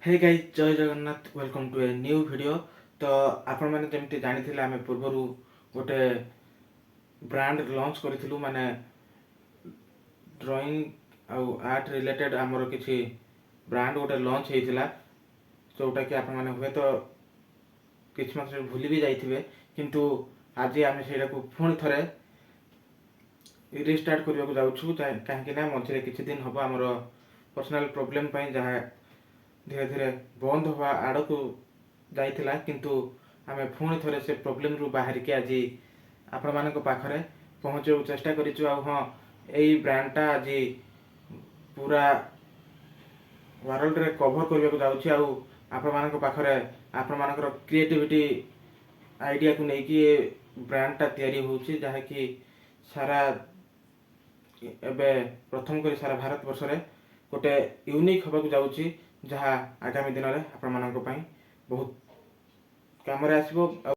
हे guys जय Jagannath welcome to a new video. तो आपण मैंने जमती जानी आम पूर्वर गोटे ब्रांड लॉन्च करूँ माने ड्राइंग आउ आर्ट रिलेटेड आमर किसी ब्रांड गोटे लॉन्च होता जोटा कि आपण मैंने हुए तो किसी मास भूली भी जाइए किंतु आज आम से पुणी थे रिस्टार्ट करने को जाऊँ कहीं मझे किसी दिन हम आमर पर्सनाल प्रोब्लेम जहाँ धीरे धीरे बंद हवा आड़ को जाइथिला किंतु आमे पुणी थे से प्रोब्लेम रु बाहर के आज आपण मानक पाखरे पहुँचे चेष्टा करिछु। आ हाँ यही ब्रांडटा आज पूरा वर्ल्ड रे कवर करने को जाऊँगी। आपण मानक पाखरे आपण मानकर क्रिएटिविटी आइडिया को लेकिन ब्रांडटा तैयारी होउछि जहा कि सारा एबे प्रथम कर सारा भारत वर्ष रे गोटे यूनिक होबाक जाउछि जहाँ आगामी दिन में आपण मानक बहुत काम आसब।